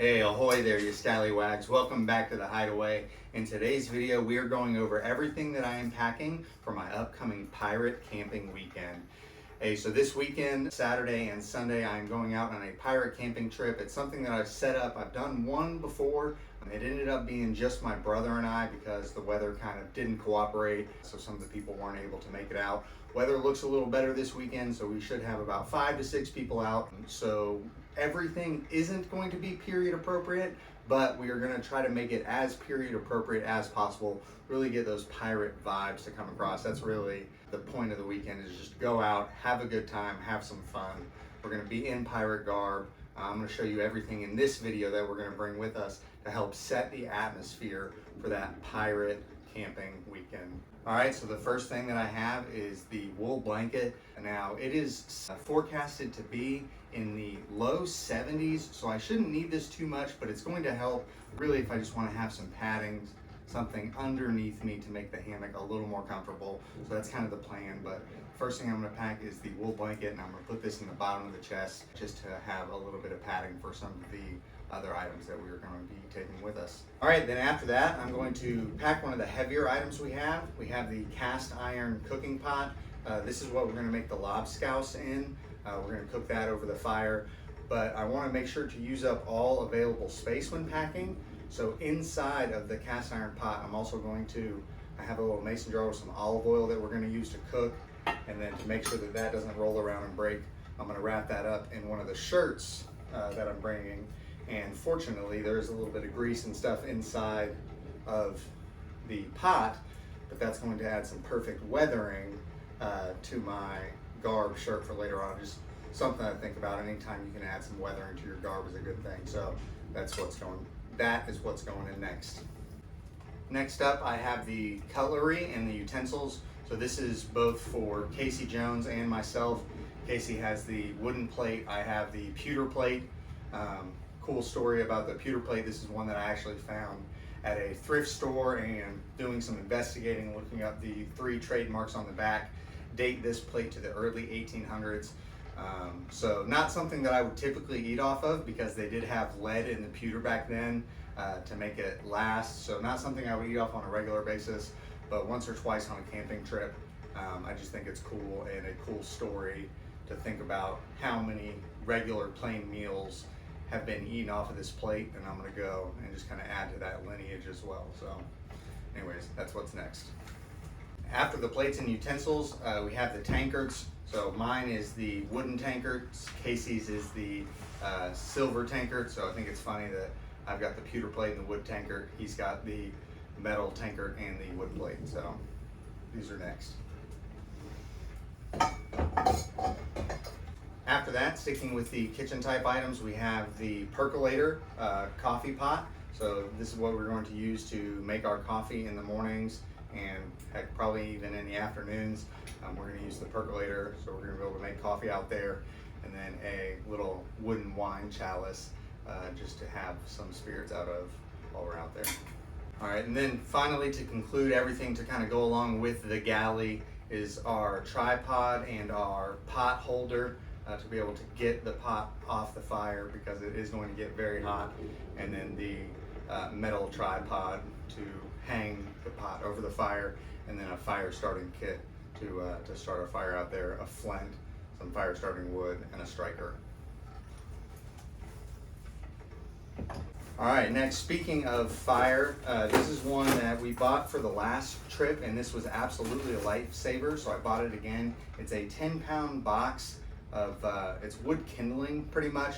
Hey, ahoy there, you scallywags. Welcome back to the Hideaway. In today's video, we are going over everything that I am packing for my upcoming pirate camping weekend. Hey, so this weekend, Saturday and Sunday, I'm going out on a pirate camping trip. It's something that I've set up. I've done one before. It ended up being just my brother and I because the weather kind of didn't cooperate, so some of the people weren't able to make it out. Weather looks a little better this weekend, so we should have about 5 to 6 people out. So everything isn't going to be period appropriate, but we are going to try to make it as period appropriate as possible, really get those pirate vibes to come across. That's really the point of the weekend, is just go out, have a good time, have some fun. We're going to be in pirate garb. I'm going to show you everything in this video that we're going to bring with us to help set the atmosphere for that pirate camping weekend. All right, so the first thing that I have is the wool blanket. Now, it is forecasted to be in the low 70s, so I shouldn't need this too much, but it's going to help really if I just want to have some padding, something underneath me to make the hammock a little more comfortable. So that's kind of the plan. But first thing I'm going to pack is the wool blanket, and I'm going to put this in the bottom of the chest just to have a little bit of padding for some of the other items that we are going to be taking with us. All right, then after that, I'm going to pack one of the heavier items we have. We have the cast iron cooking pot. This is what we're going to make the lobscouse in. We're going to cook that over the fire, but I want to make sure to use up all available space when packing. So inside of the cast iron pot, I'm also going to have a little mason jar with some olive oil that we're going to use to cook, and then to make sure that that doesn't roll around and break, I'm going to wrap that up in one of the shirts that I'm bringing. And fortunately, there's a little bit of grease and stuff inside of the pot, but that's going to add some perfect weathering to my garb shirt for later on. Just something I think about. Anytime you can add some weathering to your garb is a good thing. So that is what's going in next. Next up, I have the cutlery and the utensils. So this is both for Casey Jones and myself. Casey has the wooden plate. I have the pewter plate. Cool story about the pewter plate. This is one that I actually found at a thrift store, and doing some investigating, looking up the 3 trademarks on the back, date this plate to the early 1800s. So not something that I would typically eat off of, because they did have lead in the pewter back then to make it last. So not something I would eat off on a regular basis, but once or twice on a camping trip. I just think it's cool, and a cool story to think about how many regular plain meals have been eaten off of this plate, and I'm going to go and just kind of add to that lineage as well. So anyways, that's what's next. After the plates and utensils, we have the tankards. So mine is the wooden tankard, Casey's is the silver tankard. So I think it's funny that I've got the pewter plate and the wood tankard. He's got the metal tankard and the wood plate. So these are next. After that, sticking with the kitchen type items, we have the percolator coffee pot. So this is what we're going to use to make our coffee in the mornings, and heck, probably even in the afternoons. We're going to use the percolator, so we're going to be able to make coffee out there, and then a little wooden wine chalice just to have some spirits out of while we're out there. All right, and then finally, to conclude everything to kind of go along with the galley, is our tripod and our pot holder to be able to get the pot off the fire, because it is going to get very hot, and then the metal tripod to hang the pot over the fire, and then a fire starting kit to start a fire out there, a flint, some fire starting wood, and a striker. All right, next, speaking of fire, this is one that we bought for the last trip, and this was absolutely a lifesaver, so I bought it again. It's a 10-pound box of, it's wood kindling pretty much,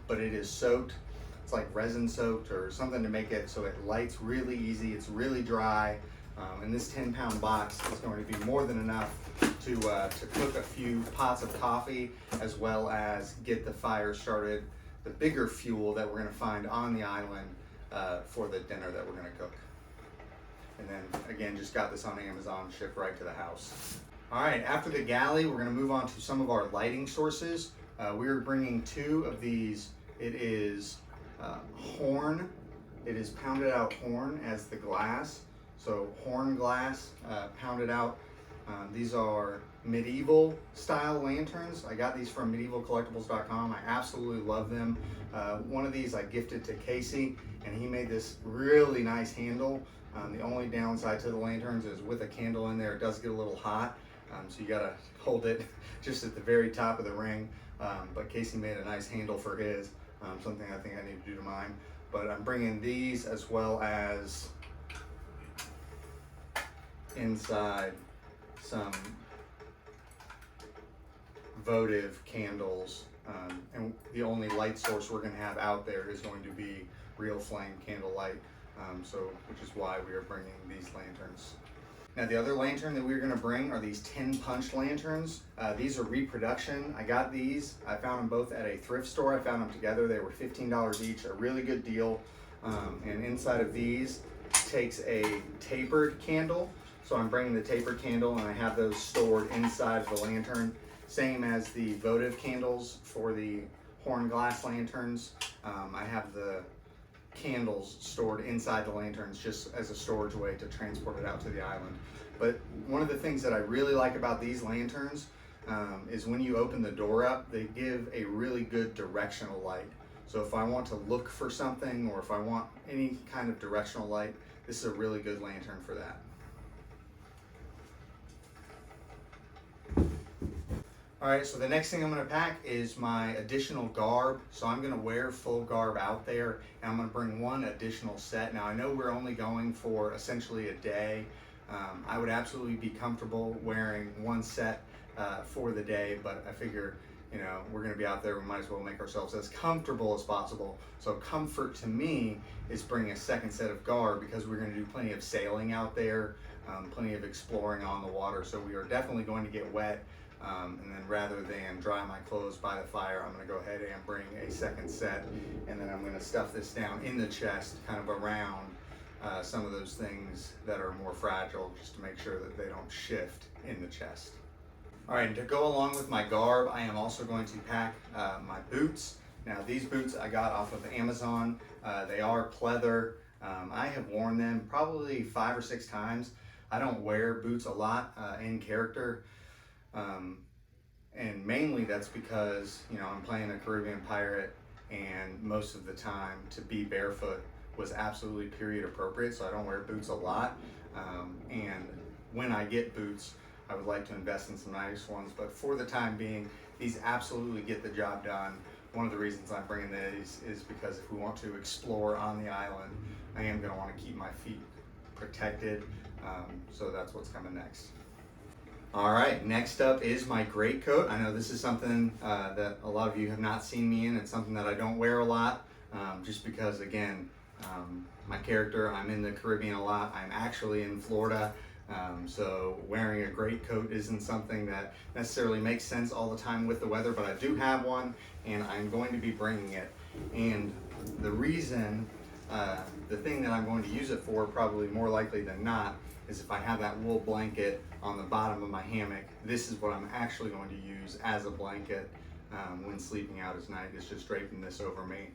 but it is soaked. It's like resin soaked or something to make it so it lights really easy. It's really dry, and this 10-pound box is going to be more than enough to cook a few pots of coffee, as well as get the fire started, the bigger fuel that we're going to find on the island for the dinner that we're going to cook. And then again, just got this on Amazon, shipped right to the house. All right, after the galley, we're going to move on to some of our lighting sources. We're bringing 2 of these. It is horn. It is pounded out horn as the glass. So horn glass, pounded out. These are medieval style lanterns. I got these from medievalcollectibles.com. I absolutely love them. One of these I gifted to Casey, and he made this really nice handle. The only downside to the lanterns is with a candle in there, it does get a little hot. So you gotta hold it just at the very top of the ring. But Casey made a nice handle for his, something I think I need to do to mine. But I'm bringing these as well as inside some votive candles, and the only light source we're going to have out there is going to be real flame candlelight, which is why we are bringing these lanterns. Now the other lantern that we're going to bring are these 10 punch lanterns. These are reproduction. I got these. I found them both at a thrift store. I found them together. They were $15 each, a really good deal. And inside of these takes a tapered candle. So I'm bringing the tapered candle, and I have those stored inside of the lantern. Same as the votive candles for the horn glass lanterns. I have the candles stored inside the lanterns just as a storage way to transport it out to the island. But one of the things that I really like about these lanterns is when you open the door up, they give a really good directional light. So if I want to look for something, or if I want any kind of directional light, this is a really good lantern for that. All right, so the next thing I'm gonna pack is my additional garb. So I'm gonna wear full garb out there, and I'm gonna bring one additional set. Now I know we're only going for essentially a day. I would absolutely be comfortable wearing one set for the day, but I figure, you know, we're gonna be out there, we might as well make ourselves as comfortable as possible. So comfort to me is bringing a second set of garb, because we're gonna do plenty of sailing out there, plenty of exploring on the water. So we are definitely going to get wet. And then rather than dry my clothes by the fire, I'm going to go ahead and bring a second set, and then I'm going to stuff this down in the chest, kind of around some of those things that are more fragile, just to make sure that they don't shift in the chest. All right, and to go along with my garb, I am also going to pack my boots. Now these boots I got off of Amazon. They are pleather. I have worn them probably 5 or 6 times. I don't wear boots a lot in character. And mainly that's because, you know, I'm playing a Caribbean pirate, and most of the time to be barefoot was absolutely period appropriate, so I don't wear boots a lot. And when I get boots, I would like to invest in some nice ones, but for the time being, these absolutely get the job done. One of the reasons I'm bringing these is because if we want to explore on the island, I am going to want to keep my feet protected, so that's what's coming next. All right, next up is my greatcoat. I know this is something that a lot of you have not seen me in. It's something that I don't wear a lot, just because, again, my character, I'm in the Caribbean a lot. I'm actually in Florida, so wearing a greatcoat isn't something that necessarily makes sense all the time with the weather, but I do have one, and I'm going to be bringing it. And the reason, the thing that I'm going to use it for, probably more likely than not, is if I have that wool blanket on the bottom of my hammock. This is what I'm actually going to use as a blanket when sleeping out at night. It's just draping this over me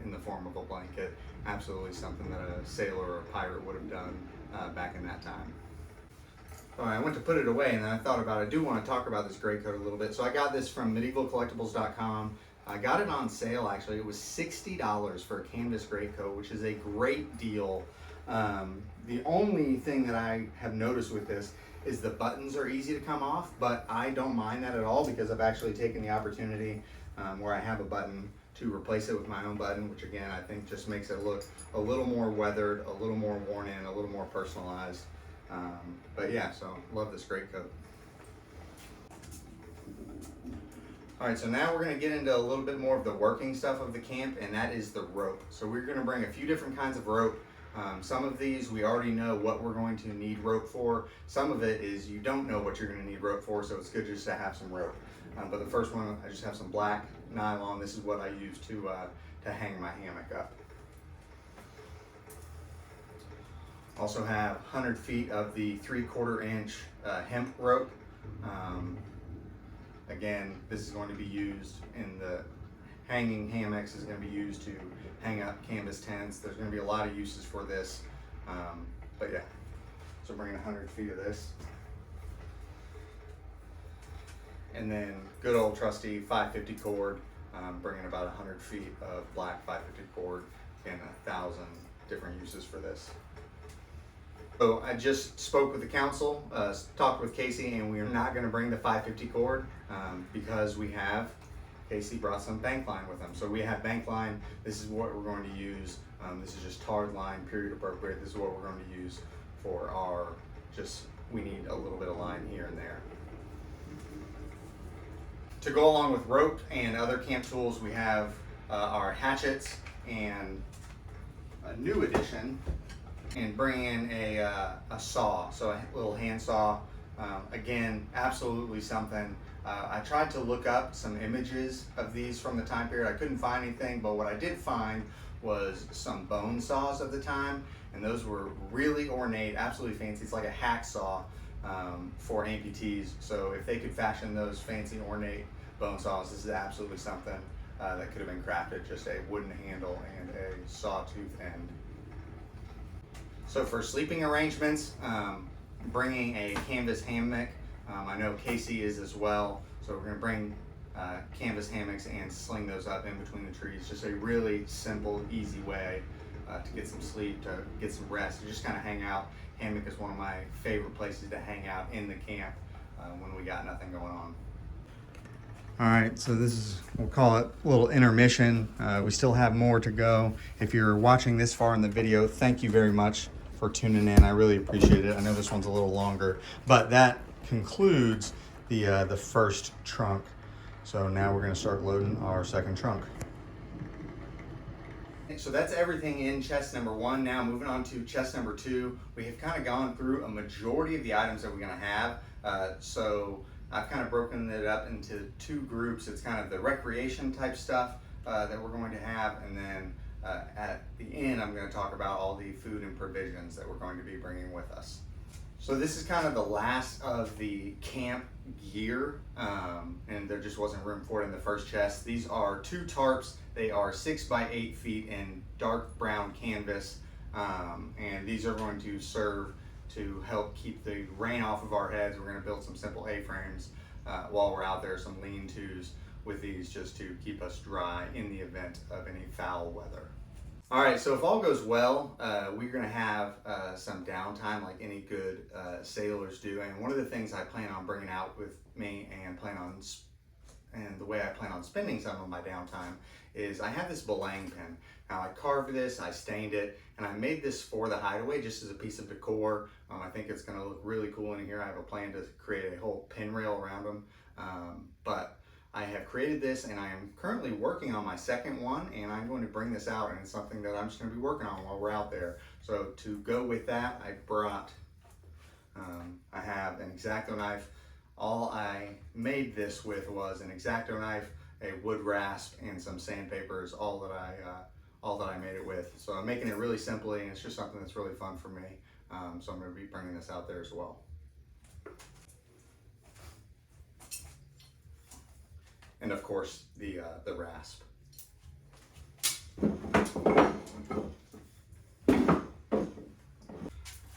in the form of a blanket. Absolutely something that a sailor or a pirate would have done back in that time. All right, I went to put it away, and then I thought about it. I do want to talk about this greatcoat a little bit. So I got this from medievalcollectibles.com. I got it on sale, actually. It was $60 for a canvas greatcoat, which is a great deal. The only thing that I have noticed with this is the buttons are easy to come off, but I don't mind that at all, because I've actually taken the opportunity where I have a button to replace it with my own button, which again, I think just makes it look a little more weathered, a little more worn in, a little more personalized. But yeah, so love this greatcoat. All right, so now we're gonna get into a little bit more of the working stuff of the camp, and that is the rope. So we're gonna bring a few different kinds of rope. Some of these we already know what we're going to need rope for. Some of it is you don't know what you're going to need rope for, so it's good just to have some rope. But the first one, I just have some black nylon. This is what I use to hang my hammock up. Also have 100 feet of the 3/4 inch hemp rope. Again, this is going to be used in the hanging hammocks, is going to be used to hang up canvas tents. There's going to be a lot of uses for this, but yeah. So bringing 100 feet of this. And then good old trusty 550 cord, bringing about 100 feet of black 550 cord and 1,000 different uses for this. So I just spoke with the council, talked with Casey, and we are not going to bring the 550 cord because we have, Casey brought some bank line with him. So we have bank line. This is what we're going to use. This is just tarred line, period appropriate. This is what we're going to use for our, we need a little bit of line here and there. To go along with rope and other camp tools, we have our hatchets and a new addition, and bring in a saw, so a little hand saw. Again, absolutely something. I tried to look up some images of these from the time period. I couldn't find anything, but what I did find was some bone saws of the time, and those were really ornate, absolutely fancy. It's like a hacksaw for amputees. So if they could fashion those fancy ornate bone saws, this is absolutely something that could have been crafted, just a wooden handle and a sawtooth end. So for sleeping arrangements, bringing a canvas hammock. I know Casey is as well. So we're gonna bring canvas hammocks and sling those up in between the trees. Just a really simple, easy way to get some sleep, to get some rest, to just kind of hang out. Hammock is one of my favorite places to hang out in the camp when we got nothing going on. All right, so this is, we'll call it a little intermission. We still have more to go. If you're watching this far in the video, thank you very much for tuning in. I really appreciate it. I know this one's a little longer, but that concludes the first trunk. So now we're gonna start loading our second trunk. So that's everything in chest number 1. Now moving on to chest number 2, we have kind of gone through a majority of the items that we're gonna have. So I've kind of broken it up into 2 groups. It's kind of the recreation type stuff that we're going to have, and then at the end I'm going to talk about all the food and provisions that we're going to be bringing with us. So this is kind of the last of the camp gear, and there just wasn't room for it in the first chest. These are 2 tarps. They are 6 by 8 feet in dark brown canvas, and these are going to serve to help keep the rain off of our heads. We're going to build some simple A-frames while we're out there, some lean-tos with these, just to keep us dry in the event of any foul weather. All right, so if all goes well, we're going to have some downtime like any good sailors do. And one of the things I plan on bringing out with me and the way I plan on spending some of my downtime is I have this belang pen. Now I carved this, I stained it, and I made this for the hideaway just as a piece of decor. I think it's going to look really cool in here. I have a plan to create a whole pin rail around them, but I have created this, and I am currently working on my second one, and I'm going to bring this out, and it's something that I'm just going to be working on while we're out there. So to go with that, I brought, I have an X-Acto knife. All I made this with was an X-Acto knife, a wood rasp, and some sandpaper is all that I made it with. So I'm making it really simply, and it's just something that's really fun for me. So I'm going to be bringing this out there as well. And of course, the rasp.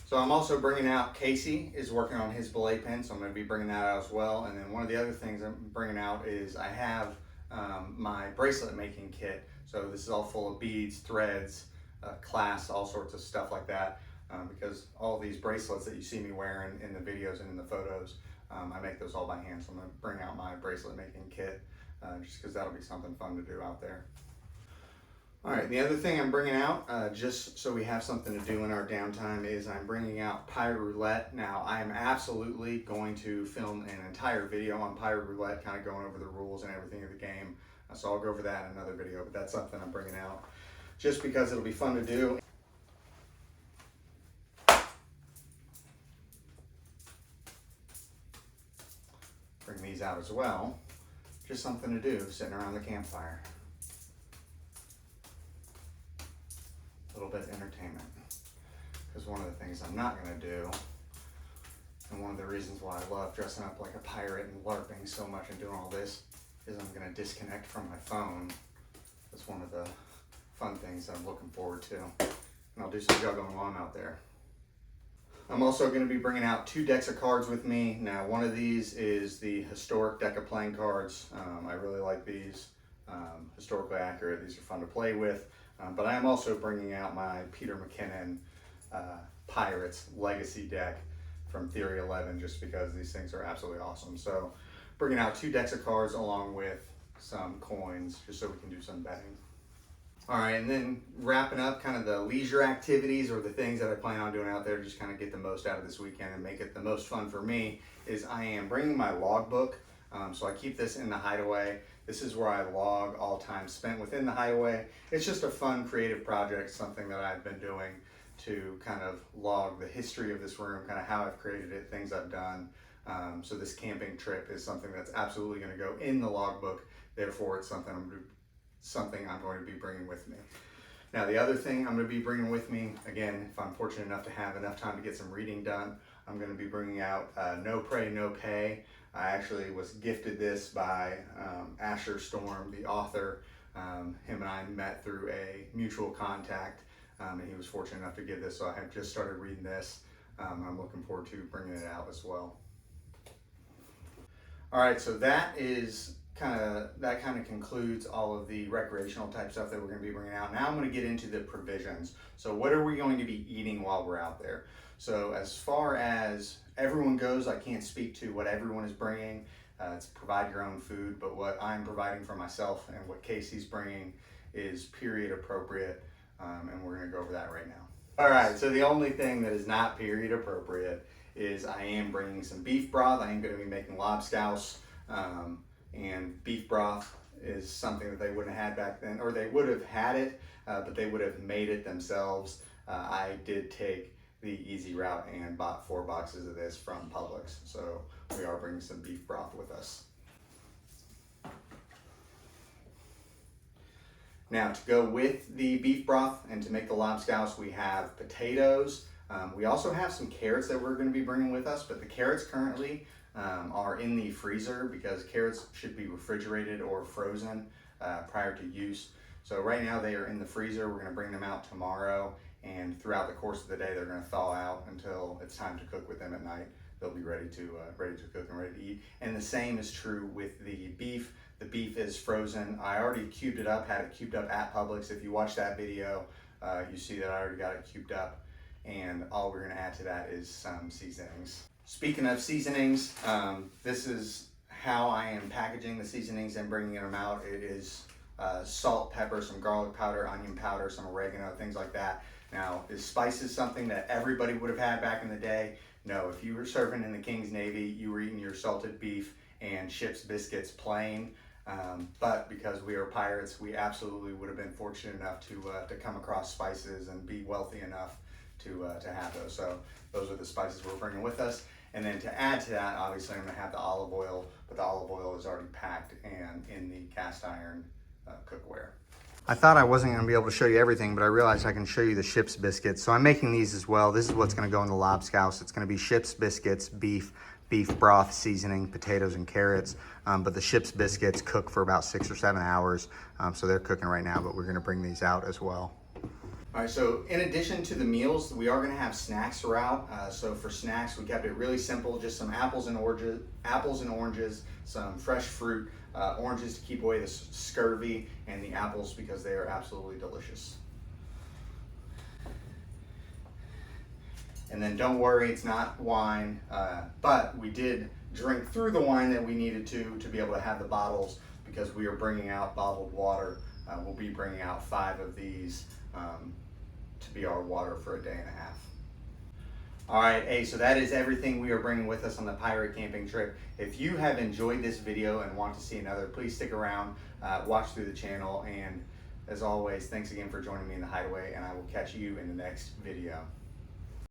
So I'm also bringing out, Casey is working on his belay pen, so I'm going to be bringing that out as well. And then one of the other things I'm bringing out is I have my bracelet making kit. So this is all full of beads, threads, clasps, all sorts of stuff like that. Because all these bracelets that you see me wearing in the videos and in the photos, I make those all by hand. So I'm going to bring out my bracelet making kit just because that'll be something fun to do out there. All right, the other thing I'm bringing out, just so we have something to do in our downtime, is I'm bringing out Pirate Roulette. Now, I am absolutely going to film an entire video on Pirate Roulette, kind of going over the rules and everything of the game. So I'll go over that in another video, but that's something I'm bringing out just because it'll be fun to do. Bring these out as well. Just something to do, sitting around the campfire. A little bit of entertainment. Because one of the things I'm not going to do, and one of the reasons why I love dressing up like a pirate and LARPing so much and doing all this, is I'm going to disconnect from my phone. That's one of the fun things I'm looking forward to. And I'll do some juggling while I'm out there. I'm also going to be bringing out 2 decks of cards with me. Now, one of these is the historic deck of playing cards. I really like these, historically accurate. These are fun to play with. But I am also bringing out my Peter McKinnon Pirates Legacy deck from Theory 11, just because these things are absolutely awesome. So bringing out 2 decks of cards along with some coins, just so we can do some betting. All right, and then wrapping up kind of the leisure activities or the things that I plan on doing out there, just kind of get the most out of this weekend and make it the most fun for me, is I am bringing my logbook. So I keep this in the hideaway. This is where I log all time spent within the hideaway. It's just a fun, creative project, something that I've been doing to kind of log the history of this room, kind of how I've created it, things I've done. So this camping trip is something that's absolutely going to go in the logbook. Therefore, it's something I'm going to be bringing with me. Now, the other thing I'm going to be bringing with me, again, if I'm fortunate enough to have enough time to get some reading done, I'm going to be bringing out No Pray, No Pay. I actually was gifted this by Asher Storm, the author. Him and I met through a mutual contact, and he was fortunate enough to give this, so I have just started reading this. I'm looking forward to bringing it out as well. All right, so that kind of concludes all of the recreational type stuff that we're going to be bringing out. Now I'm going to get into the provisions. So what are we going to be eating while we're out there? So as far as everyone goes, I can't speak to what everyone is bringing. It's provide your own food, but what I'm providing for myself and what Casey's bringing is period appropriate, and we're going to go over that right now. All right, so the only thing that is not period appropriate is I am bringing some beef broth. I am going to be making lobscouse. And beef broth is something that they wouldn't have had back then, or they would have had it, but they would have made it themselves. I did take the easy route and bought 4 boxes of this from Publix. So we are bringing some beef broth with us. Now, to go with the beef broth and to make the lobscouse, we have potatoes. We also have some carrots that we're going to be bringing with us, but the carrots currently are in the freezer because carrots should be refrigerated or frozen prior to use. So right now they are in the freezer. We're going to bring them out tomorrow, and throughout the course of the day they're going to thaw out until it's time to cook with them at night. They'll be ready to cook and ready to eat. And the same is true with the beef. The beef is frozen. I already cubed it up, had it cubed up at Publix. If you watch that video, you see that I already got it cubed up, and all we're going to add to that is some seasonings. Speaking of seasonings, this is how I am packaging the seasonings and bringing them out. It is salt, pepper, some garlic powder, onion powder, some oregano, things like that. Now, is spices something that everybody would have had back in the day? No, if you were serving in the King's Navy, you were eating your salted beef and ship's biscuits plain. But because we are pirates, we absolutely would have been fortunate enough to come across spices and be wealthy enough to have those. So those are the spices we're bringing with us. And then to add to that, obviously I'm going to have the olive oil, but the olive oil is already packed and in the cast iron cookware. I thought I wasn't going to be able to show you everything, but I realized I can show you the ship's biscuits. So I'm making these as well. This is what's going to go in the lobscouse. It's going to be ship's biscuits, beef broth, seasoning, potatoes, and carrots. But the ship's biscuits cook for about 6 or 7 hours. So they're cooking right now, but we're going to bring these out as well. All right, so in addition to the meals, we are going to have snacks throughout. So for snacks, we kept it really simple, just some apples and oranges, some fresh fruit, oranges to keep away the scurvy, and the apples because they are absolutely delicious. And then don't worry, it's not wine, but we did drink through the wine that we needed to be able to have the bottles because we are bringing out bottled water. We'll be bringing out 5 of these to be our water for a day and a half. All right, hey, so that is everything we are bringing with us on the pirate camping trip. If you have enjoyed this video and want to see another, please stick around, watch through the channel, and as always, thanks again for joining me in the hideaway, and I will catch you in the next video.